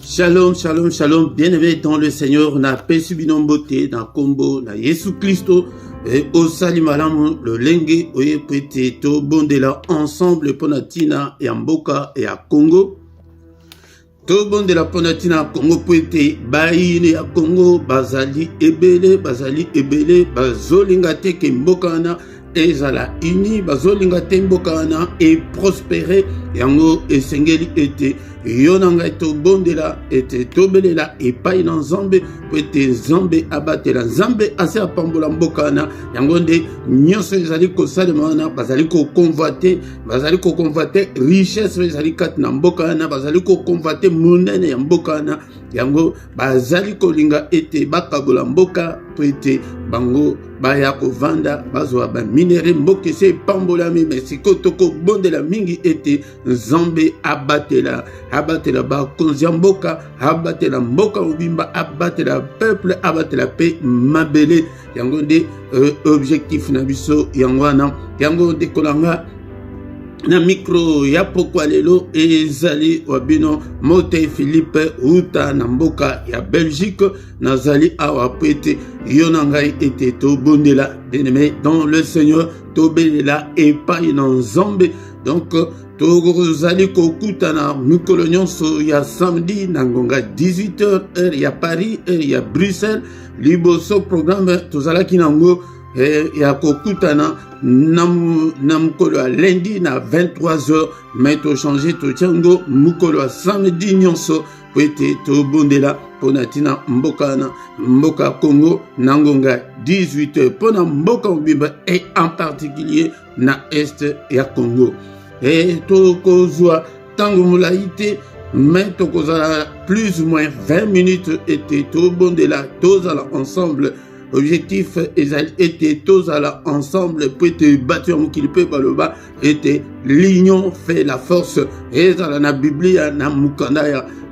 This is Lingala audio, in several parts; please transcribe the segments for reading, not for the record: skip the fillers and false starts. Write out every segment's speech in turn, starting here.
Shalom, shalom, shalom, bien-aimés dans le Seigneur, na pesu binombote, na kombo, na Yesu Christo, et au salimalamu, le lenge, oye pete, to bondela ensemble, ponatina, et Mboka, et à Congo. To bondela ponatina, Congo pete, baine, à Congo, bazali ebele, bazolingate, ke Mboka na, ezala uni, bazolingate Mboka na, et prospérer, yango, et sengeli ete, yonanga to bondela ete tobelela epai na nzambe po ete nzambe abatela nzambe ase apambola mboka na yango nde nyonso ezali kosalema wana bazali koconvoite richesse ezali kati na mboka na bazali koconvoite monene ya mboka na yango bazali kolinga ete bakabola mboka po ete bango baya kovanda bazwa baminere mboka ese epambolami me sikoyo tokobondela mingi ete nzambe abatela bakonzi ya mboka, abatela mboka obimba, abatela peuple, abatela pe mabele. Yango nde objectif na biso yangwana, yango nde kolanga na micro ya pokwa lelo ezali wabino Mote Philippe uta na mboka ya Belgique nazali awa pete yonangai ete to bondela bien-aimé dans le Seigneur to belela epai na nzambe. Donc tozali kokutana mikolo nyonso ya samedi na ngonga 18h heure ya Paris heure ya Bruxelles liboso programme tozalaki nango ya kokutana na mukolo ya lundi na 23h mais to changer to tiango mukolo ya samedi nyonso po ete tobondela pona tina mboka Congo na ngonga 18h pona mboka mobimba et en particulier na est ya Congo. Et tokozwa tango mulaite mais tokozala plus ou moins 20 minutes et tobondela tozala ensemble. Objectif était tozala ensemble pour te battre mokili pe baloba était l'union fait la force. Et dans la Bible na mukanda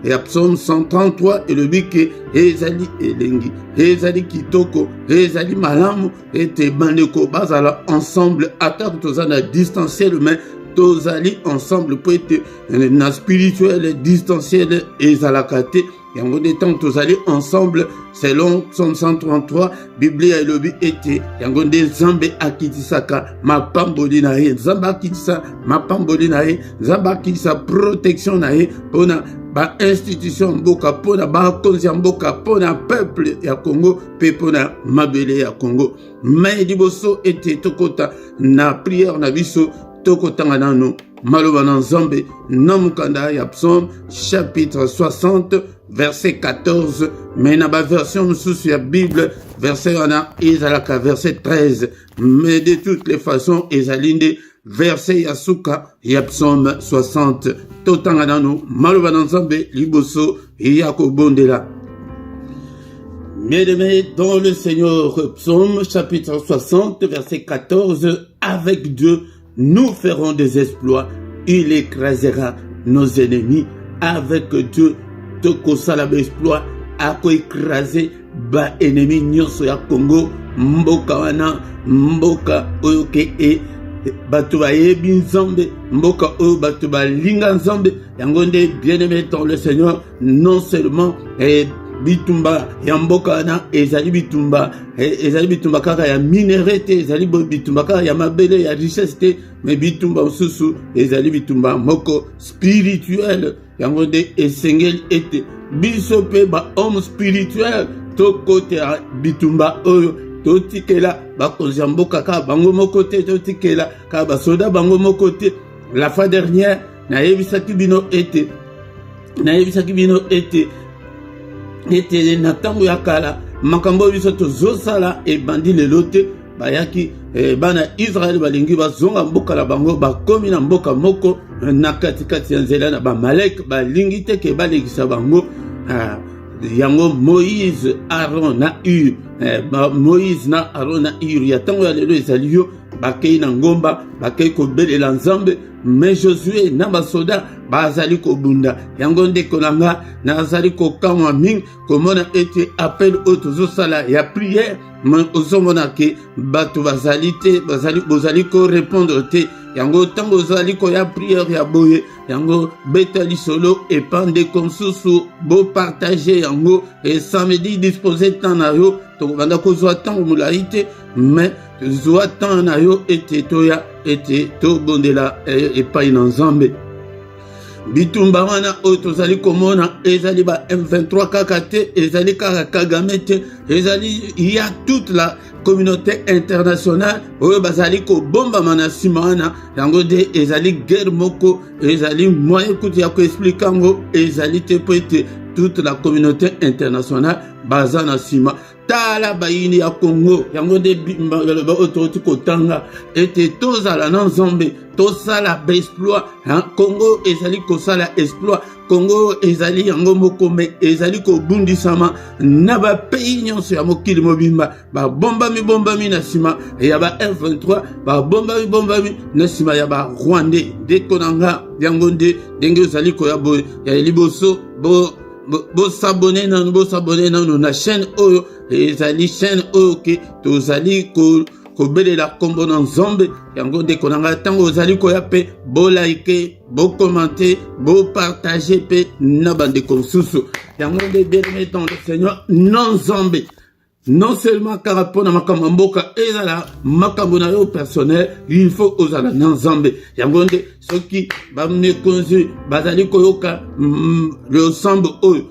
ya psaume 133 et le bike ezali elengi ezali kitoko ezali malamu était bandeko bazala ensemble attaque tozana distanciel mais tozali ensemble pour être na spirituel distanciel ezalakate yango de temps tozali ensemble selon Psaume 133 Biblia elobi ete yango de nzambe akitisaka mapamboli na ye nzambe akitisa mapamboli na ye nzambe akitisa protection na ye pona ba institution mboka pona ba konzi ya mboka pona peuple ya Congo pe pona mabele ya Congo mais liboso ete tokota na prière na biso tokotanga nano maloba na nzambe na mukanda ya Psaume chapitre 60 verset 14 mais na ba version mususu ya Bible verset wana ezalaka verset 13 mais de toutes les façons ezalinde verset ya suka ya Psaume 60 totanga nano maloba na nzambe liboso ya kobondela. Bien-aimés dans le Seigneur, Psaume chapitre 60 verset 14, avec Dieu nous ferons des exploits, il écrasera nos ennemis. Avec Dieu, toko salaba exploit, ako écraser ba ennemi nyonso ya Congo, mboka wana, mboka oyoke e bato bayebi nzambe, mboka oyo bato balinga nzambe, yango nde bien-aimé dans le Seigneur, non seulement bitumba ya mboka na ezali bitumba kaka ya minerete ezali bitumba kaka ya mabele ya richesse te mais bitumba susu ezali bitumba moko spirituel yango de esengeli ete biso pe ba homme spirituel to kote ya bitumba oyo totikela bakonzi ya mboka kaka bango moko te totikela kaka basoda bango moko te. La fois dernière nayebisaki bino ete ete na tango ya kala makambo biso tozosala ebandi lelo te bayaki bana Israël balingi bazonga mboka la bango bakomi na mboka moko na katikati ya nzela na bamalek balingi te ke balekisa bango yango Moïse Aaron na Hur Moïse na Aaron na Hur ya tango ya lelo ezali yo bakei na ngomba bakei kobelela nzambe mais Josué na basoda bazali kobunda yango ndeko nanga nazali kokamwa mingi komona ete appel oyo sala ya prière mais ozomona ke bato bazali te bozali ko répondre te yango tango ozali koya prière ya boye yango beta lisolo epande konsusu bo partager yango et samedi disposer temps na yo tokobanda kozwa ntango molai te mais zwa temps na yo ete toya ete tobondela epai na Nzambe. Bitumba wana oyo tozali komona ezali ba M23 kaka te ezali kaka Kagame te ezali il y a toute la communauté internationale oyo bazali kobombama na nsima wana yango nde ezali guerre moko ezali moyen kuti ya koexplike yango ezali te po ete toute la communauté internationale baza na nsima tala bayini ya Congo yango nde oyo toti kotanga ete tozala na Nzambe tosala baexploit Congo ezali kosala exploit Congo ezali yango moko me ezali kobundisama na bapays nyonso ya mokili mobimba babombami na nsima ya ba M23 babombami na nsima ya ba Rwandais ndeko nanga yango nde ndenge ozali koya boye ya liboso bo s'abonner nanu na chaîne oyo ezali chaîne oyo ke tozali kobelela kombo na Nzambe yango ndeko nanga tango ozali koya pe bo like bo commenter bo partager pe na bandeko mosusu yango nde bien-aimé dans le Seigneur non Nzambe non seulement car pour na makambo mboka ezala makambo na yo personnel il faut ozala na Nzambe yango nde soki bamekonzi bazali koyoka le sambo oyo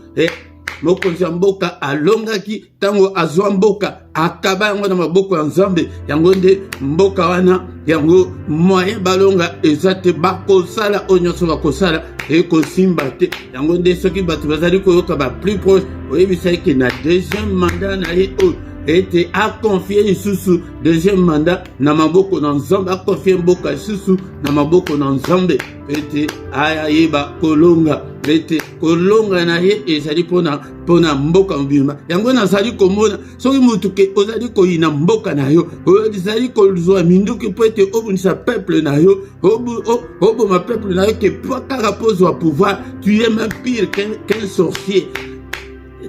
mokonzi ya mboka alongaki tango azwa mboka akaba yango na maboko ya Nzambe yango nde mboka wana yango moyen balonga eza te bakosala oyo nyonso bakosala ekosimba te yango nde soki bato bazali koyoka ba plus proche oyebisaki ke na deuxième mandat na ye oyo ete akonfie lisusu deuxième mandat na maboko na Nzambe akonfie mboka lisusu na maboko na Nzambe ete ayeba kolonga ete kolonga na ye ezali pona mboka mobimba yango nazali komona soki mutu ke ozali koyina mboka na yo ozali kozwa minduki po ete obundisa peuple na yo oboma peuple na yo ke kaka pozwa pouvoir tu es même pire qu'un sorcier.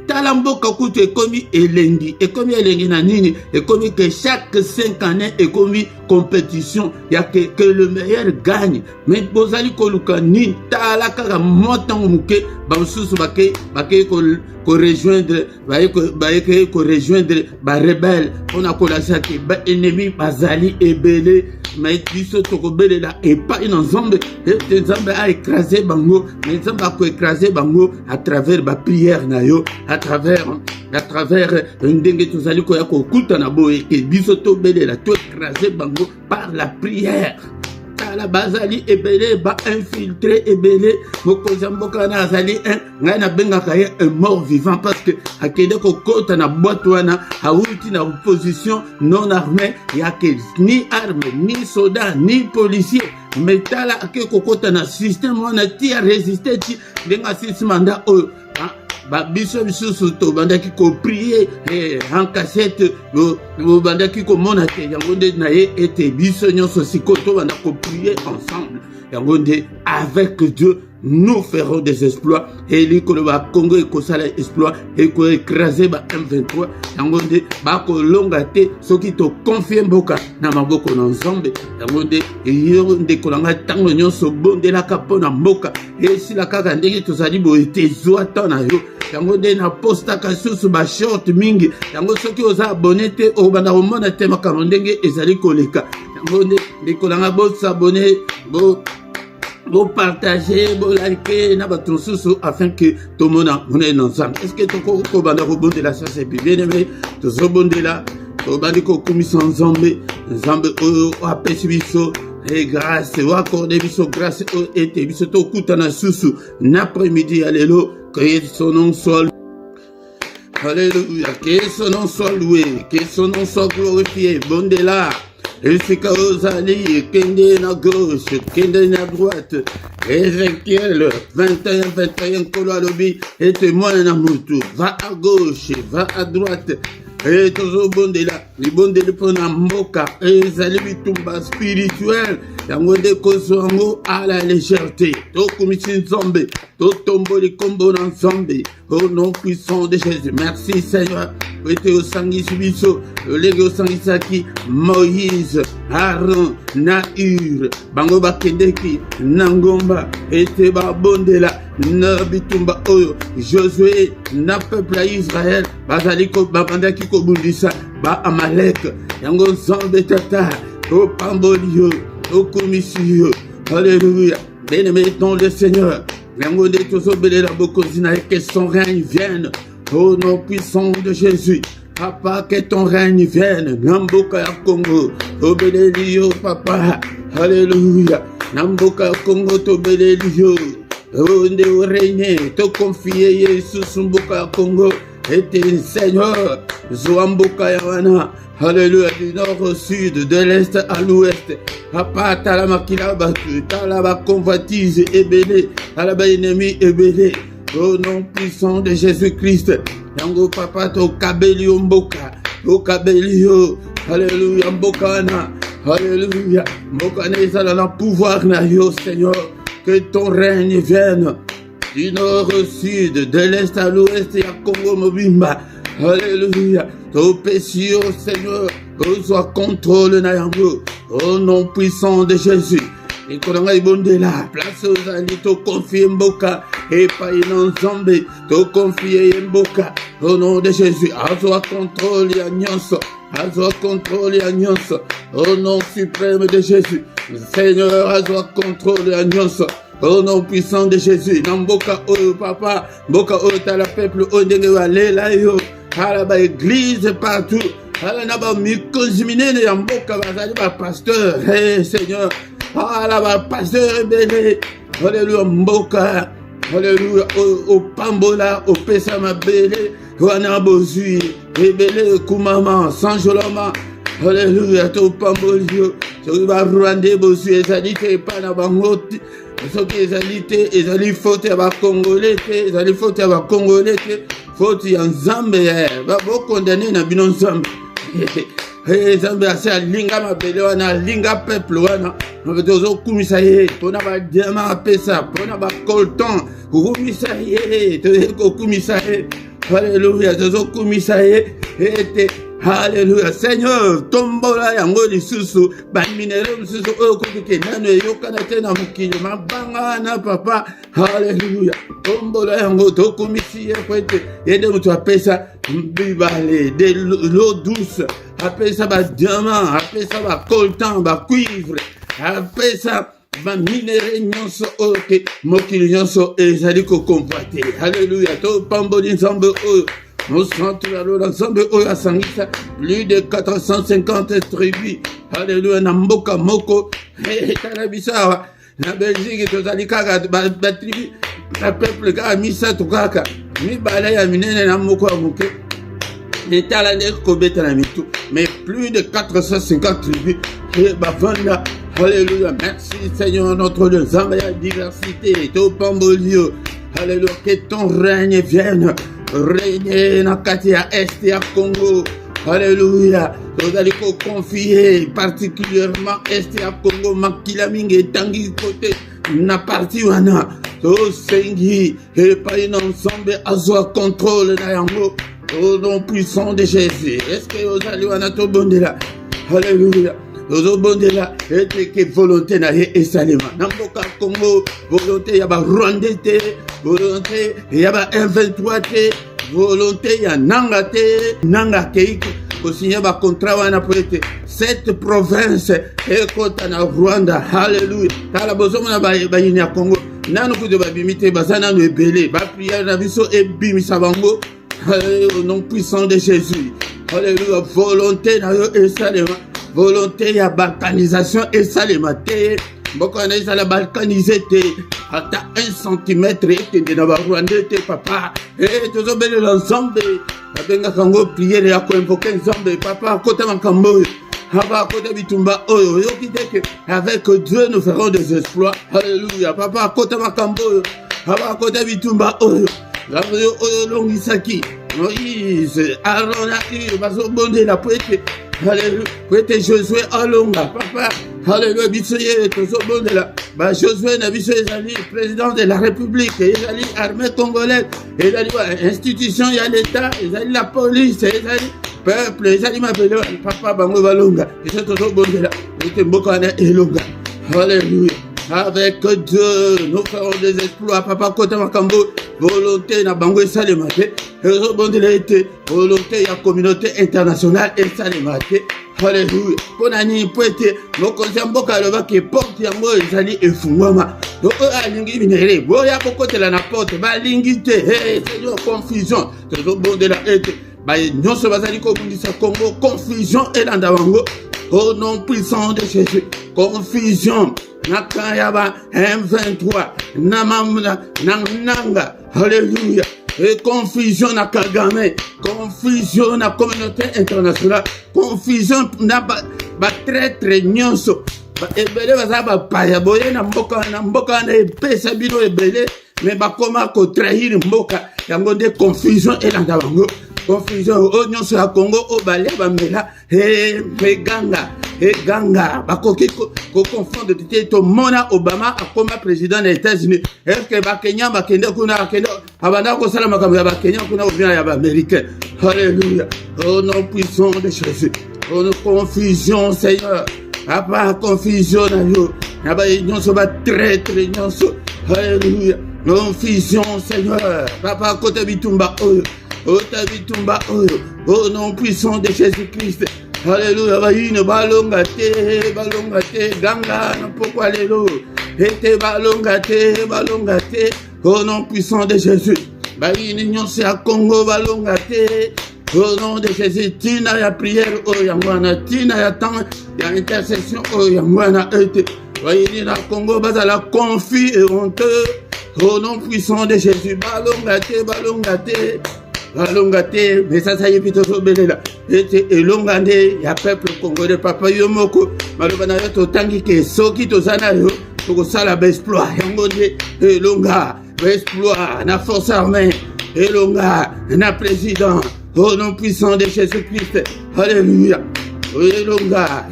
Tala mboka kutu ekomi elengi na nini ekomi que chaque 5 années ekomi compétition ya que le meilleur gagne mais bozali koluka nini tala kaka motango muke basusu bake ko rejoindre ba rebelle on a kolasa ke ba ennemi bazali ebele mais biso tokobelela epai na Nzambe ete Nzambe a écrasé bango mais Nzambe a ko écrasé bango à travers ba prière na yo à travers ndenge tozali koya kokuta na boye ke biso tobelela to écrasé bango par la prière. La bazali ebele ba infiltré ebele mokonzi mboka na azali ngai na bengaka ye un mort vivant parce que akende kokota na boîte wana auti na opposition non armée ya ke ni arme ni soldat ni policier mais tala ke kokota na système wana ti a résister ti ndenga 6 mandat oyo biso bisusu to bandaki ko prier en cassette lo bandaki ko mona te yango nde na ye ete biso nyonso siko to banda ko prier ensemble yango nde avec Dieu nous ferons des exploits et likolo ba Congo ekosala exploit et ko écraser ba M23 yango nde ba ko longa te soki to confie mboka na maboko na Nzambe yango nde yo nde kolanga tango nyonso bondelaka pona mboka esila kaka ndenge tozali boye te zwa ta na yo yango nde na postaka susu ba short mingi yango soki oza abonné te obanda komona te makambo ndenge ezali koleka yango nde kolanga bo s'abonner bo partager bo liker na bato susu afin que tout le monde mone ensemble. Est-ce que toko banda ko bondela ça c'est bien aimé tozo bondela to bandi ko komisa Nzambe o apesi biso et grâce o accorde biso grâce o ete biso to kutana susu n'après-midi alelo que son nom soit alléluia, que son nom soit loué, que son nom soit glorifié. Bondela Esika ozali kende na gauche, kende na droite. Ézéchiel 21 kolo alobi et témoin na mutu. Va à gauche, va à droite. Et tozo bondela, li bondeli pona mboka. Ezali bitumba spirituel. yango nde kozwa yango à la légèreté. Tokumisi nzambe, totomboli kombo na nzambe, au nom puissant de Jésus. Merci Seigneur. Ete osangisi biso, olenge osangisaki Moïse, Aaron, Nahur, bango bakendeki na ngomba, ete babondela na bitumba oyo Josué na peuple ya Israël bazaliko babandaki kobundisa ba Amalek. Yango nzambe tata opamboli yo, okumisi yo. Alléluia. Bien-aimé dans le Seigneur, yango nde tozobelela bokonzi na ye, que son règne vienne au nom puissant de Jésus. Papa, que ton règne vienne. Namboka ya Congo, obeleli yo papa. Alléluia. Namboka ya Congo, tobeleli yo. Onde o règne, te confier Yesus mboka ya Congo. Et Seigneur, Zoamboka ya wana. Alléluia, du nord au sud, de l'est à l'ouest. Papa, talama kilabatu, talaba convoitise ébélé, talaba ennemi ébélé. Au nom puissant de Jésus-Christ. Yango papa to kabeli mboka. To kabeli yo. Alléluia mboka na. Alléluia. Mboka na ezala na pouvoir na yo Seigneur. Que ton règne vienne. Du nord au sud, de l'est à l'ouest, ya Congo Mobimba. Alléluia. To péché au Seigneur. Reçois contrôle na yango. Au nom puissant de Jésus. Et qu'on a de la place aux alliés, te confier Mboka, et pas une zombie, te confier Mboka, au nom de Jésus, à toi contrôle et agnos, à toi contrôle et agnos, au nom suprême de Jésus, Seigneur, à toi contrôle et agnos, au nom puissant de Jésus, Namboka, oh papa, Mboka, oh t'as la peuple, oh n'engagez là, yo, à la église partout, à la naba, mikozimine, Mboka, bazali, pasteur, hey Seigneur, ah là-bas, pasteur béni, alléluia, mboka, alléluia, au pambola, au pesama béni, wana bozui, rebele kumama, sanjolama, alléluia, au pambolio, tu vas rwande bozui, ezalité, pana bangoti, soki ezalité, ezali faute ya ba congolais, ezali faute ya ba congolais, faute ya nzambe, ba bo condamné na bino nzambe. Nzambe ase alinga mabele wana, alinga peuple wana, tozo kumisa ye, pona ba diamant apesa, pona ba coltan, kumisa ye, tozo kumisa ye, alléluia, tozo kumisa ye, ete, alléluia, Seigneur, tombola yango lisusu, ba minere lisusu, oyo kutuke nano yokana tena mukili, mabanga na papa, alléluia, tombola yango, tokumisi ye, kwete, yede mutu apesa, mbibale, de l'eau douce, appelle ça ba diamant, appelle ça ba coltan, ba cuivre, appelle ça ba minéré nyonso oke, mokili nyonso ezali ko convoiter. Alléluia, to pamboli nzambe oyo, nous sommes dans nzambe oyo asangisa plus de 450 tribus. Alléluia, na mboka moko, tala bisawa, na Belgique tozali kaka ba tribu, na peuple ka misa to kaka, mibala ya minene na moko ya moke. Mais plus de 450 tribus. Alléluia. Merci Seigneur notre Dieu. Zambaya diversité. Topambolio. Alléluia. Que ton règne vienne. Règne na Katia Est et à Congo. Alléluia. Nous allons confier particulièrement Est et à Congo. Makila mingi tangi côté. Na parti wana. To sengi. Et pas une ensemble. Azoa contrôle na yango. Au nom puissant de Jésus. Est-ce que vous allez à notre bondela? Alléluia. Nous bondela. Et que volonté n'a et salima. Namboka Congo. Volonté yaba Rwandete. Volonté yaba M23. Volonté ya Nangate. Nangakeiki. Kosigné ba contrat wana prêté. Cette province est contre na Rwanda. Alléluia. Tala bozomo na ba yini ya Congo. Nanu kude ba bimite bazana no ebele. Ba prière na biso e bimisa bango. Au nom puissant de Jésus. Alléluia. Volonté na yo et salema. Volonté ya balkanisation et salema te. Bokana isa la balkanisé te. Ata 1 cm et na ba Rwanda te papa. Et tozo bele l'ensemble. Abenga kango prière ya ko invoquer ensemble papa kota makambo. Haba kota bitumba oyo yo kiteke. Avec Dieu nous ferons des exploits. Alléluia. Papa kota makambo. Haba kota bitumba oyo. Gabriel Olongisaki, Moïse, Aaron, baso bonde la poète, alléluia, poète Josué Olonga, papa, Alléluia, bisoye, tozobondela. Josué Nabiso ezali, président de la République, ezali armée congolaise, ezali institution, il y a l'État, ezali la police, ezali peuple, ezali mabele, papa bango balonga. Et tozobondela, et mbokana elonga. Alléluia. Avec Dieu, nous ferons des exploits. Papa Kota Makambo, volonté na bango salemate. Tozobondela ete, volonté ya communauté internationale et salemate. Alléluia. Ponani poete mokonzi mboka loba ke porte yango ezali efungwama. Donc alingi binere boya kokotela na porte balingi te. C'est une confusion. Tozobondela ete ba nyonso bazali kobundisa Congo, confusion elanda bango. Au nom puissant de Jésus, confusion nakayaba M23 namamna nanga. Alléluia. Et confusion na Kagame, confusion na communauté internationale, confusion na ba traître nyonso. Ebele baza ba paya boye na mboka na epesa bino ebele, mais ba koma ko trahir mboka yango de confusion elanda bango. Confusion o nyonso ya Congo o bale ba mela ganga bakoki ko confondre to mona Obama akoma président des États-Unis. Est-ce que ba Kenya ba kende kuna akenda abanda ko sala makambo ya ba Kenya kuna ou bien ya ba américain? Alléluia. Au nom puissant de Jésus. Au nom confusion Seigneur. Papa confusion na yo. Na ba nyonso ba traître nyonso. Alléluia. Confusion Seigneur. Papa kota bitumba oyo. Otabitumba oyo. Au nom puissant de Jésus-Christ. Alléluia. Baïne balongate, ganga, pourquoi lelo. Ete balongate. Au nom puissant de Jésus. Baïne nyonse à Congo balongate. Au nom de Jésus, tina ya prière o yangwana, tina ya temps, ya intercession o yangwana ete. Baïne na Congo bazala confus et honteux. Au nom puissant de Jésus, balongate, mais ça y est plutôt belela. Et elongande, ya peuple congolais, papa yomoko, malobana yo totangi ke soki tozana yo, toko sala exploit, yangonde, elonga, exploit, na force armée, elonga, na président, au nom puissant de Jésus-Christ, alléluia. Elonga,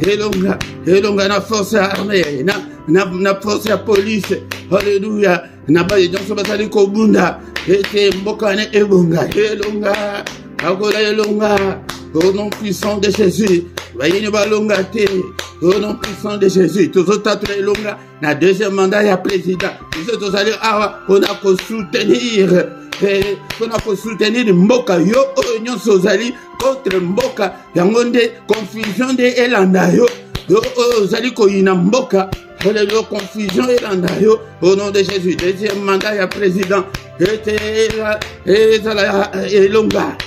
na force armée, na force ya police, alléluia. Na ba yonso basali ko bunda ete mbokane ebonga elonga akola elonga au nom puissant de Jésus bayini balonga te au nom puissant de Jésus tozotatu elonga na deuxième mandat ya président nous tozali awa on a ko soutenir mboka yo nyonso zali contre mboka yango nde confusion de elanda yo zali ko ina mboka. Alléluia, confusion et l'andayo au nom de Jésus. Deuxième mandat, il y a président. Elonga.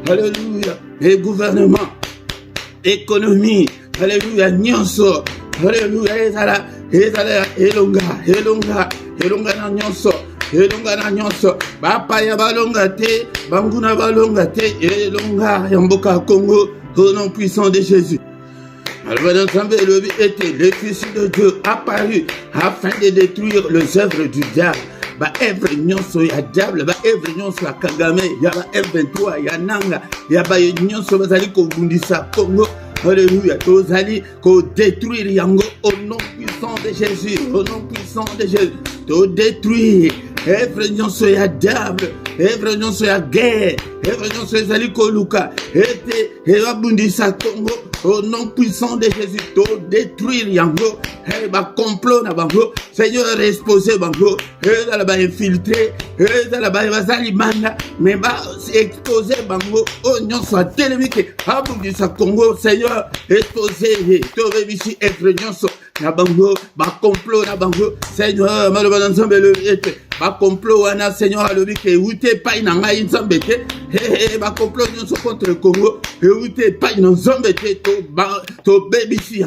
Alléluia. Et gouvernement. Économie. Alléluia. Nyonso. Alléluia. Elonga na nyonso. Elonga na nyonso. Bapa ya balonga te. Banguna balonga te. Elonga ya mboka Congo. Au nom puissant de Jésus. Alors, le Fils de Dieu apparu afin de détruire les œuvres du diable. Œuvre nyonso ya diable, œuvre nyonso ya Kagame, ya M23, ya Nanga, ya nyonso bazali ko bundisa Congo. Alléluia, tozali ko détruire yango au nom puissant de Jésus, au nom puissant de Jésus. To détruire œuvre nyonso ya diable, œuvre nyonso ya guerre, œuvre nyonso ezali ko luka, ete ebundisa Congo. Au nom puissant de Jésus, to détruire yango, complot na bango, Seigneur exposé bango, la ba infiltré, la ba bazali manda, mais exposé bango, nyonso soit télémique, abundisa Congo, Seigneur exposé, to bebisi œuvre nyonso na bango, complot na bango, Seigneur malobana nzambe le ete, complot wana Seigneur alobi ke ute pa ina ngai nzambe te, complot nyonso contre le Congo, ute pa ina nzambe te. To bebisi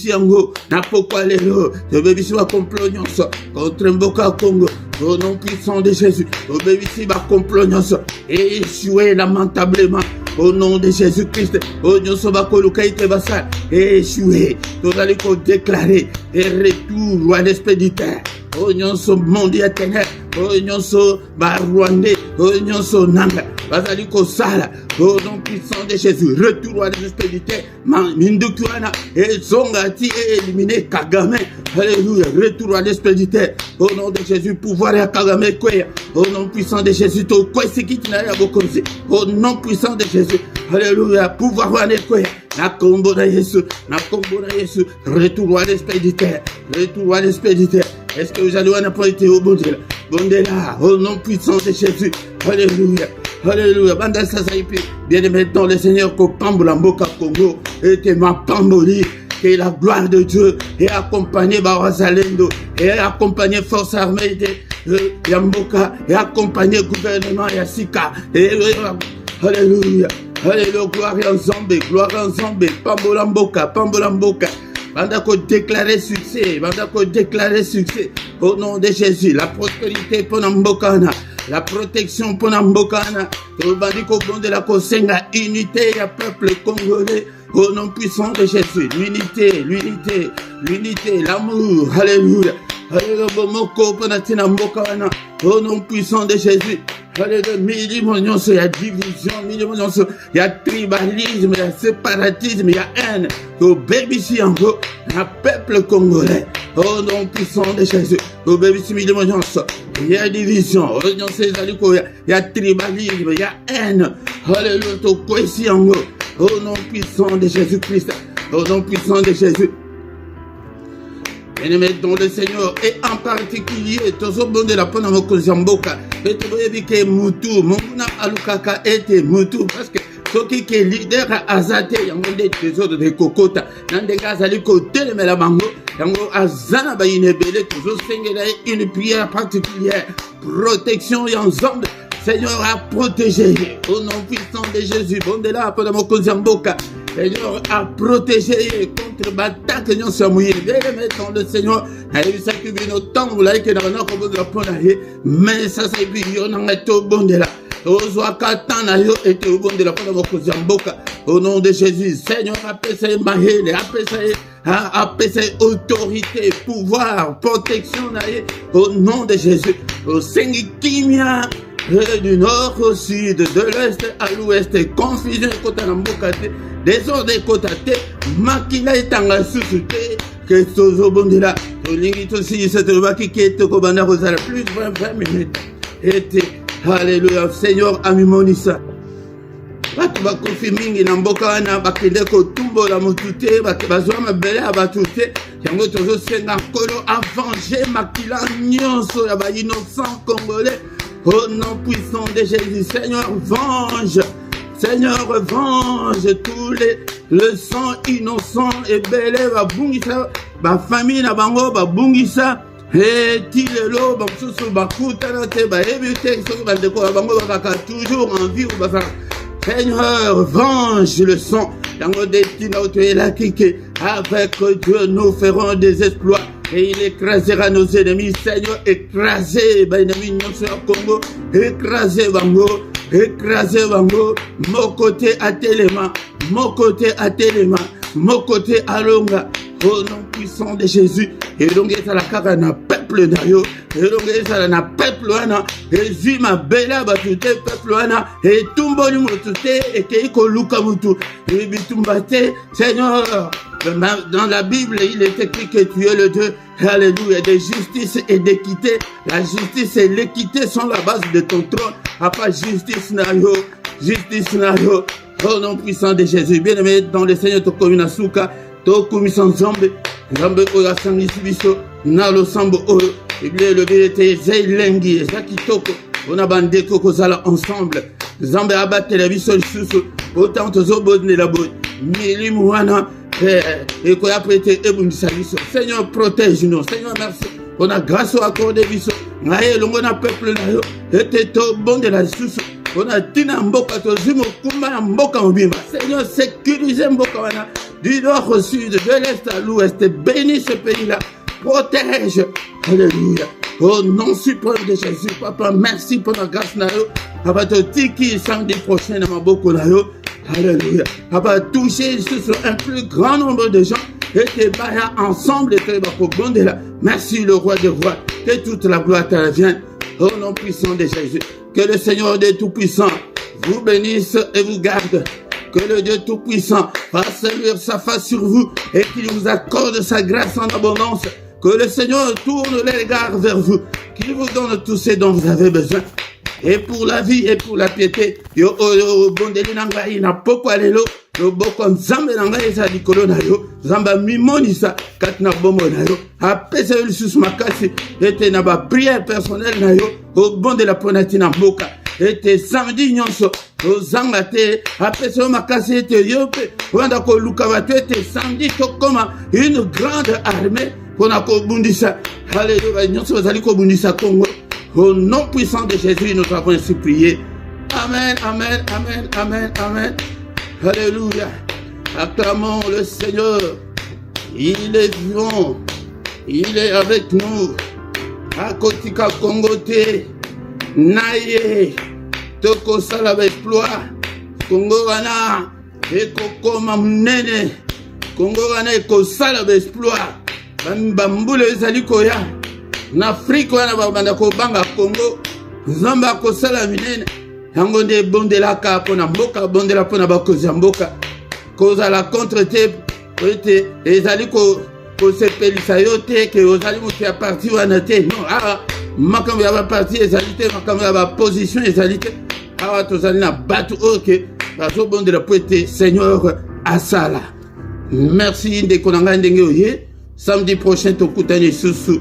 yango na pokwa lelo to bebisi ba complot nyonso contre mboka Congo au nom puissant de Jésus to bebisi ba complot nyonso et échoué lamentablement au nom de Jésus-Christ au nyonso ba koluka ite basa échoué tozali ko déclarer et retour à l'expéditeur au nyonso monde ya ténèbres au nyonso ba Rwandais au nyonso nanga bazali kosala au nom puissant de Jésus. Retour à l'expéditeur Mindukuana et Zongati et éliminé Kagame. Alléluia. Retour à l'expéditeur au nom de Jésus. Pouvoir à Kagame Kweya au nom puissant de Jésus. Au nom puissant de Jésus. Alléluia. Pouvoir à Kweya. Na combo na Yesu. Retour à l'expéditeur. Retour à l'expéditeur. Est-ce que vous allez pas été au bon Dieu? Bondela, au nom puissant de Jésus. Alléluia. Alléluia. Banda Sasaipi. Bien-aimé dans le Seigneur, que Pambulamboka Congo était ma Pamboli. Que la gloire de Dieu est accompagnée par Rosalendo, et accompagnée Force Armée de Yamboka, et accompagnée gouvernement Yassika. Alléluia. Alléluia. Gloire en Zambé, Pambulamboka. Bandako déclarer succès, au nom de Jésus, la prospérité pour Nambokana, la protection pour Nambokana, au bandiko bon de la Kosenga, unité, il y a peuple congolais, au nom puissant de Jésus, l'unité, l'amour, alléluia, alléluia, bomoko ponatina mbokana, au nom puissant de Jésus. Alléluia, il y a division, il y a tribalisme, il y a séparatisme, il y a haine. Au baby si en gros, il y a peuple congolais. Au nom puissant de Jésus. Au baby si il y a division, il y a tribalisme, il y a haine. Alléluia, au poésie en gros. Au nom puissant de Jésus-Christ. Au nom puissant de Jésus. Bien-aimé dans le Seigneur, et en particulier, tous au bon de la Ponamoko Zamboka, et tu vois que Moutou, Monguna Alukaka était Moutou, parce que ce qui est leader à Azate, il y a des trésors de Kokota, dans des gaz à l'écoute, mais la bango, il y a Azana Bayinebele, toujours une prière particulière, protection et ensemble. Seigneur a protégé, au nom puissant de Jésus, bon de la Ponamoko Zamboka. Seigneur a protégé contre l'attaque de nos mouillés. Dans le Seigneur, il s'occupe de nos temps, vous l'avez que dans notre bon de la ponaille, mais ça c'est bien, on a été au bon de la. Au nom de Jésus, Seigneur, appelle Mahele, appelle autorité, pouvoir, protection, au nom de Jésus, au Seigneur Kimia. Du nord au sud, de l'est à l'ouest, confusion côté Nambokate, désordre côté, makila etanga susute, que sozo bondela, tolingi tosi cette baki qui est au Kobana Rosal, plus de 20 minutes. Et alléluia, Seigneur, amimonisa. Batu bakufi mingi na mboka wana bakende kotumbo la motute, bazwa mabele abatute, yango tozo senga kolo avanger makila nyonso ya ba innocent congolais. Au nom puissant de Jésus, Seigneur, venge tous le sang innocent et belé, va bungisa, ba famille na bango, ba bungisa, et tilelo, ba susu, ba kutanate, ba éviter, ba deko, ba bango, ba toujours en vie, ba faire. Seigneur, venge le sang, dans des avec Dieu, nous ferons des exploits. Et il écrasera nos ennemis, Seigneur, écrasez, Bainami, notre Congo, écrasez Bango, mon côté à Téléma, mon côté à Longa, au nom puissant de Jésus, et donc il y a la carana peuple d'ailleurs, et donc il y a la peuple wana, et Zima Bela Batute, peuple wana, et Tumboli Motute, et Keiko Luka Mutu, et Bitumbate, Seigneur. Dans la Bible, il est écrit que tu es le Dieu, alléluia, de justice et d'équité. La justice et l'équité sont la base de ton trône. Après justice nayo, au nom puissant de Jésus. Bien-aimé dans le Seigneur, to komina suka, to kumisan zambe, zambe oya sangi sibiso, nalo sambo oyo, Bible le vérité, zeilengi, zakitoko, on a bandé kokozala ensemble. Zambe abatte la biso susu, autant tozo bodne la bod, milimuana. Et qu'on a prêté Seigneur, protège-nous. Seigneur, merci. On a grâce au accord de Bisso. On a peuple là. Et bon de la sous. On a tina mboka tozimo kumba mboka mbimba. Seigneur, sécurisez mboka du nord au sud, de l'est à l'ouest. Bénis ce pays-là. Protège. Alléluia. Au nom suprême de Jésus, Papa, merci pour la grâce nayo. Papa, tiki samedi prochain dans ma boko nayo. Alléluia. Papa, toucher sur un plus grand nombre de gens et que baya ensemble et que là. Merci le roi des rois. Que toute la gloire te revienne. Au nom puissant de Jésus. Que le Seigneur des tout-puissants vous bénisse et vous garde. Que le Dieu Tout-Puissant fasse luire sa face sur vous et qu'il vous accorde sa grâce en abondance. Que le Seigneur tourne les regards vers vous, qu'il vous donne tous ce dont vous avez besoin. Et pour la vie et pour la piété, yo bondeli nangai na poko alelo, yo boko nzambe nangai za likolo na yo, zamba mimonisa kat na bombo na yo. Apesa yo lisusu makasi, ete na ba prière personnelle na yo, au bon de la ponati na mboka. Ete samedi nyonso, ozanga te, apesa yo makasi ete yo pe, wanda ko luka batu ete samedi tokoma une grande armée, pona ko bundisa, alléluia, nyonso bazali ko bundisa Congo. Au nom puissant de Jésus, nous avons ainsi prié. Amen, amen, amen, amen, amen. Alléluia. Acclamons le Seigneur. Il est vivant. Il est avec nous. Akotika Kongote. Naye. Toko salaba exploit. Kongo wana. Eko koma mnene. Kongo wana eko salaba exploit. Bambule zalikoya. Na Afrique wana babanda ko banga Congo nzamba ko sala minene yango nde bondelaka pona mboka bondela pona bakozi mboka koza la contre te ete ezali ko sepelisa yo te ke ozali mutu ya parti wana te non makambo ya ba parti ezali te makambo ya ba position ezali te awa tozali na batu oke bazo bondela po ete Seigneur asala. Merci ndeko na ngai ndenge oye. Samedi prochain tokutani susu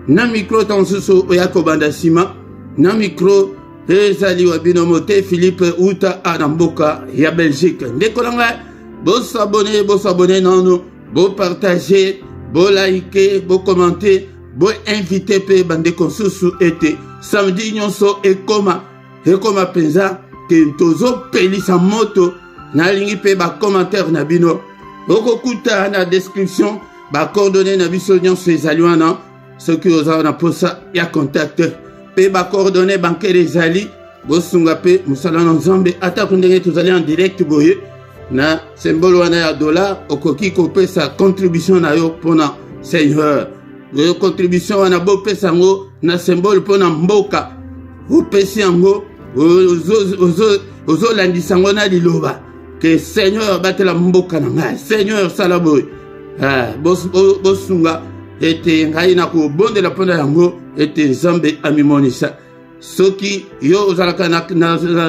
na micro tansusu oyako banda sima na micro ezali wa binomote Philippe Uta Anamboka ya Belgique. Ndeko nanga bo s'abonner nano, bo partager, bo liker, bo commenter, bo inviter pe bande konsusu ete samedi nyonso ekoma penza ke tozo pelisa moto na lingi pe ba commentaire na bino okokuta na description ba coordonnées na biso nyonso ezali wana. Ce qui vous a posa ya contact pe ba coordonnées bancaires ezali bosunga pe musala na nzambe ata kundenge tozali en direct boye na symbole wana ya dollar okoki kopesa contribution na yo pona Seigneur. Yo contribution wana bo pesa ngo na symbole pona mboka opesi yango ozo landisa ngo na liloba que Seigneur batela mboka na ngai Seigneur sala boye bosunga ete ngai na ko bondela pona yango ete nzambe amimonisa soki yo ozalaka na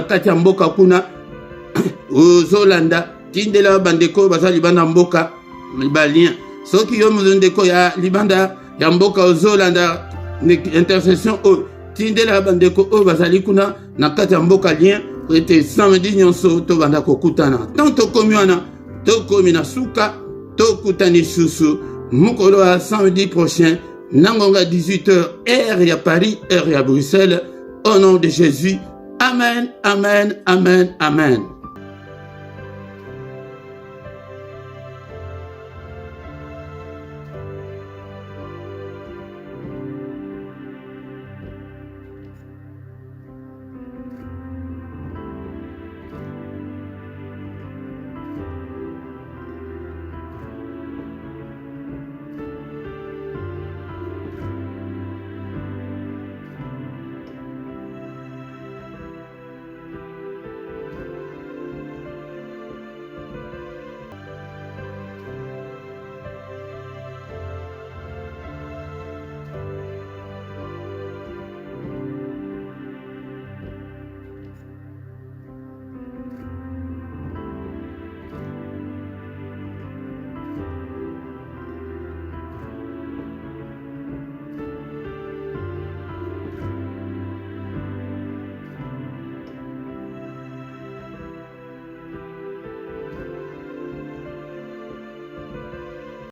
kati ya mboka kuna ozolanda tindela bandeko bazali banda mboka balien soki yo ndeko ya libanda ya mboka ozolanda intercession o tindela bandeko o bazali kuna na kati ya mboka lien ete samedi nyonso to banda kokutana tanto komi wana to komi na suka to kutani susu mukolo à samedi prochain, Nangonga 18h, heure à Paris, heure à Bruxelles, au nom de Jésus. Amen, amen, amen, amen.